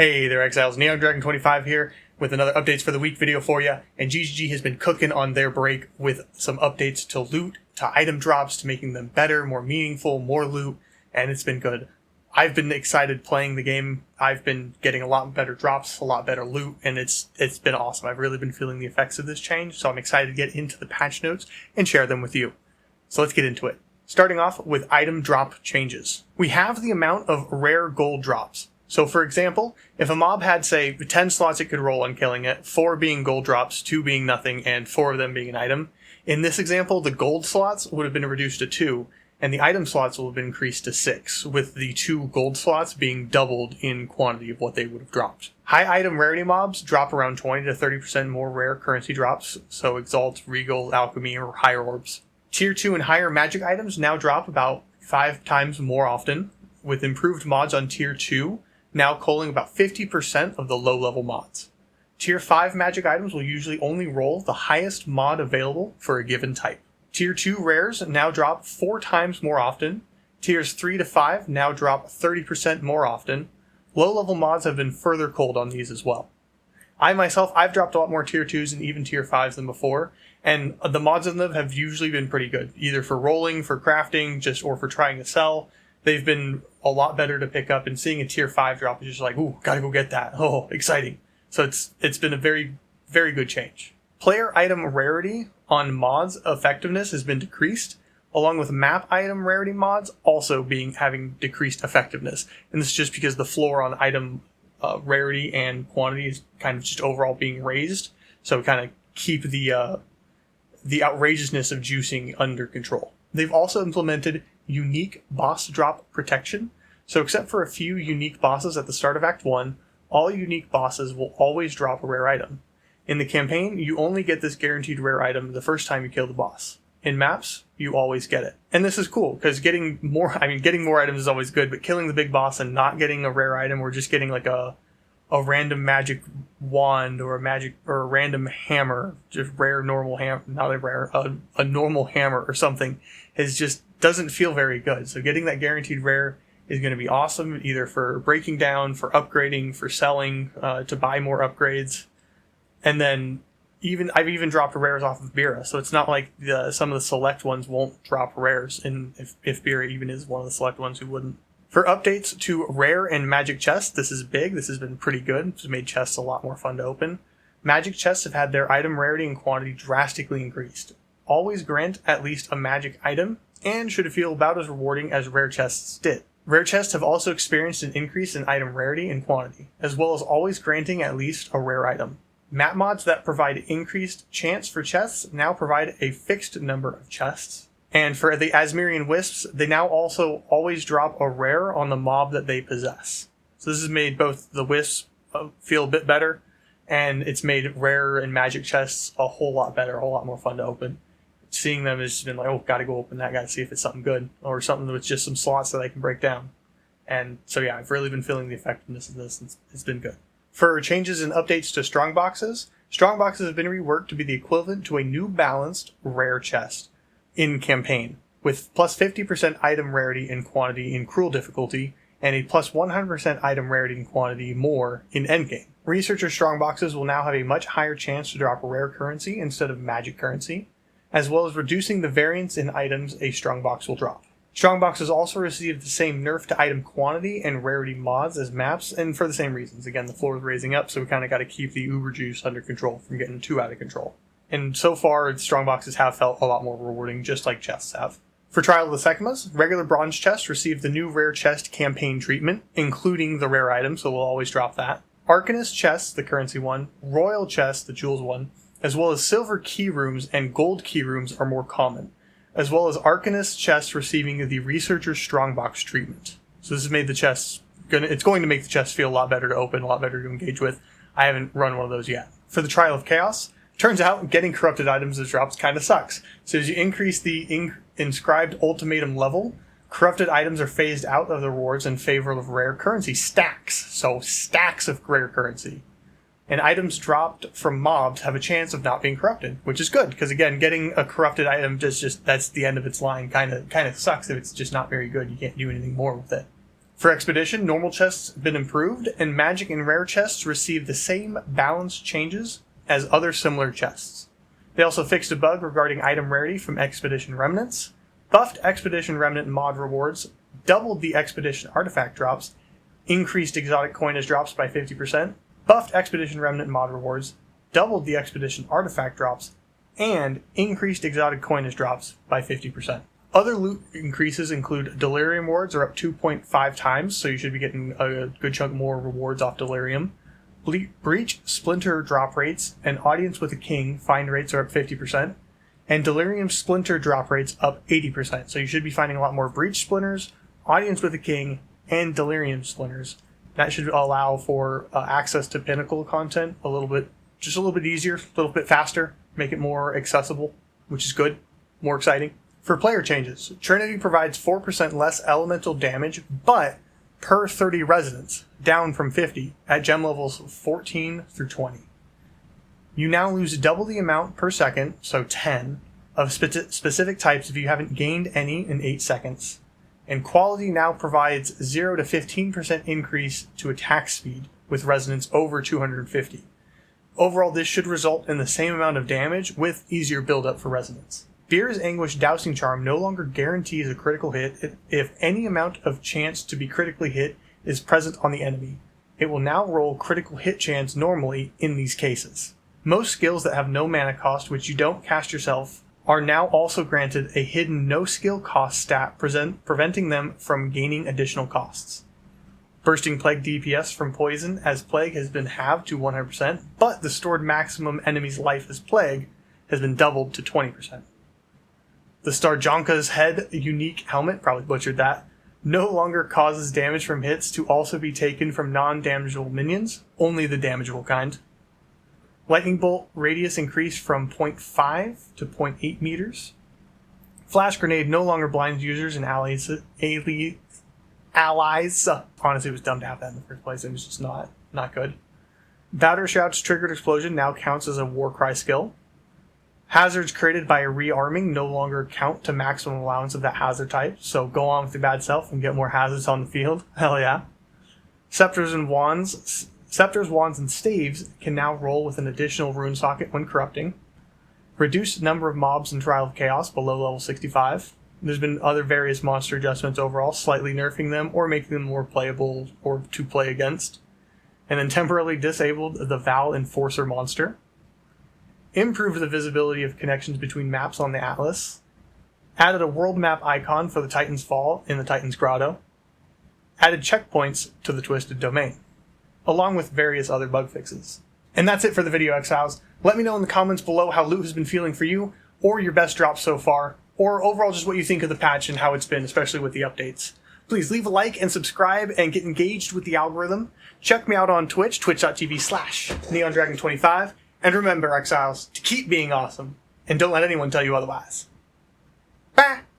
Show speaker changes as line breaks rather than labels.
Hey there, Exiles. NeonDragon25 here with another Updates for the Week video for you. And GGG has been cooking on their break with some updates to loot, to item drops, to making them better, more meaningful, more loot, and it's been good. I've been excited playing the game. I've been getting a lot better drops, a lot better loot, and it's been awesome. I've really been feeling the effects of this change, so I'm excited to get into the patch notes and share them with you. So let's get into it. Starting off with item drop changes. We have the amount of rare gold drops. So for example, if a mob had, say, 10 slots it could roll on killing it, 4 being gold drops, 2 being nothing, and 4 of them being an item, in this example, the gold slots would have been reduced to 2, and the item slots will have been increased to 6, with the 2 gold slots being doubled in quantity of what they would have dropped. High item rarity mobs drop around 20 to 30% more rare currency drops, so Exalt, Regal, Alchemy, or higher orbs. Tier 2 and higher magic items now drop about 5 times more often, with improved mods on Tier 2 now culling about 50% of the low-level mods. Tier 5 magic items will usually only roll the highest mod available for a given type. Tier 2 rares now drop 4 times more often. Tiers 3 to 5 now drop 30% more often. Low-level mods have been further culled on these as well. I've dropped a lot more Tier 2s and even Tier 5s than before, and the mods in them have usually been pretty good, either for rolling, for crafting, or for trying to sell. They've been a lot better to pick up, and seeing a Tier 5 drop is just like, ooh, gotta go get that. Oh, exciting. So it's been a very, very good change. Player item rarity on mods effectiveness has been decreased, along with map item rarity mods also having decreased effectiveness. And this is just because the floor on item rarity and quantity is kind of just overall being raised, so kind of keep the outrageousness of juicing under control. They've also implemented unique boss drop protection. So except for a few unique bosses at the start of Act 1, all unique bosses will always drop a rare item. In the campaign, you only get this guaranteed rare item the first time you kill the boss. In maps, you always get it. And this is cool, because getting more items is always good, but killing the big boss and not getting a rare item or just getting like a random magic wand or a random hammer, just rare normal hammer, not a rare, a normal hammer or something, doesn't feel very good. So getting that guaranteed rare is going to be awesome, either for breaking down, for upgrading, for selling, to buy more upgrades. And then I've even dropped rares off of Bira, so it's not like some of the select ones won't drop rares, and if Bira even is one of the select ones who wouldn't. For updates to rare and magic chests, this is big. This has been pretty good. It's made chests a lot more fun to open. Magic chests have had their item rarity and quantity drastically increased. Always grant at least a magic item, and should feel about as rewarding as rare chests did. Rare chests have also experienced an increase in item rarity and quantity, as well as always granting at least a rare item. Map mods that provide increased chance for chests now provide a fixed number of chests. And for the Asmirian Wisps, they now also always drop a rare on the mob that they possess. So this has made both the Wisps feel a bit better, and it's made rare and magic chests a whole lot better, a whole lot more fun to open. Seeing them has been like, oh, gotta go open that, gotta see if it's something good, or something with just some slots that I can break down. And so yeah, I've really been feeling the effectiveness of this. It's been good. For changes and updates to strongboxes have been reworked to be the equivalent to a new balanced rare chest in campaign, with plus 50% item rarity and quantity in cruel difficulty, and a plus 100% item rarity and quantity more in endgame. Researcher strongboxes will now have a much higher chance to drop a rare currency instead of magic currency, as well as reducing the variance in items a strongbox will drop. Strongboxes also received the same nerf to item quantity and rarity mods as maps, and for the same reasons. Again, the floor is raising up, so we kind of got to keep the uber juice under control from getting too out of control. And so far, strongboxes have felt a lot more rewarding, just like chests have. For Trial of the Sekhmas, regular bronze chests received the new rare chest campaign treatment, including the rare item, so we'll always drop that. Arcanist chests, the currency one, royal chests, the jewels one, as well as silver key rooms and gold key rooms are more common, as well as Arcanist chests receiving the Researcher Strongbox treatment. So this has made the chests, it's going to make the chests feel a lot better to open, a lot better to engage with. I haven't run one of those yet. For the Trial of Chaos, turns out getting corrupted items as drops kind of sucks. So as you increase the inscribed ultimatum level, corrupted items are phased out of the rewards in favor of rare currency stacks. So stacks of rare currency. And items dropped from mobs have a chance of not being corrupted, which is good, because again, getting a corrupted item that's the end of its line. Kind of sucks if it's just not very good. You can't do anything more with it. For Expedition, normal chests have been improved, and magic and rare chests receive the same balance changes as other similar chests. They also fixed a bug regarding item rarity from Expedition Remnants, buffed Expedition Remnant mod rewards, doubled the Expedition artifact drops, increased exotic coinage drops by 50%, buffed Expedition Remnant mod rewards, doubled the Expedition artifact drops, and increased exotic coinage drops by 50%. Other loot increases include Delirium rewards are up 2.5 times, so you should be getting a good chunk more rewards off Delirium. Breach Splinter drop rates and Audience with a King find rates are up 50%, and Delirium Splinter drop rates up 80%, so you should be finding a lot more Breach Splinters, Audience with a King, and Delirium Splinters. That should allow for access to Pinnacle content a little bit easier, a little bit faster, make it more accessible, which is good, more exciting. For player changes, Trinity provides 4% less elemental damage, but per 30 residents, down from 50, at gem levels 14 through 20. You now lose double the amount per second, so 10, of specific types if you haven't gained any in 8 seconds. And Quality now provides 0 to 15% increase to attack speed with resonance over 250. Overall, this should result in the same amount of damage with easier build-up for resonance. Fear's Anguish Dousing Charm no longer guarantees a critical hit if any amount of chance to be critically hit is present on the enemy. It will now roll critical hit chance normally in these cases. Most skills that have no mana cost, which you don't cast yourself, are now also granted a hidden no skill cost stat, preventing them from gaining additional costs. Bursting Plague DPS from Poison as Plague has been halved to 100%, but the stored maximum enemy's life as Plague has been doubled to 20%. The Starjonka's Head unique helmet, probably butchered that, no longer causes damage from hits to also be taken from non-damageable minions, only the damageable kind. Lightning Bolt radius increased from 0.5 to 0.8 meters. Flash Grenade no longer blinds users and allies. Honestly, it was dumb to have that in the first place. It was just not good. Powder Shout's triggered explosion now counts as a Warcry skill. Hazards created by a rearming no longer count to maximum allowance of that hazard type, so go on with your bad self and get more hazards on the field. Hell yeah. Scepters, Wands, and Staves can now roll with an additional rune socket when corrupting. Reduced number of mobs in Trial of Chaos below level 65. There's been other various monster adjustments overall, slightly nerfing them or making them more playable or to play against. And then temporarily disabled the Val Enforcer monster. Improved the visibility of connections between maps on the Atlas. Added a world map icon for the Titan's Fall in the Titan's Grotto. Added checkpoints to the Twisted Domain, along with various other bug fixes. And that's it for the video, Exiles. Let me know in the comments below how loot has been feeling for you, or your best drops so far, or overall just what you think of the patch and how it's been, especially with the updates. Please leave a like and subscribe and get engaged with the algorithm. Check me out on Twitch, twitch.tv/NeonDragon25. And remember, Exiles, to keep being awesome, and don't let anyone tell you otherwise. Bye!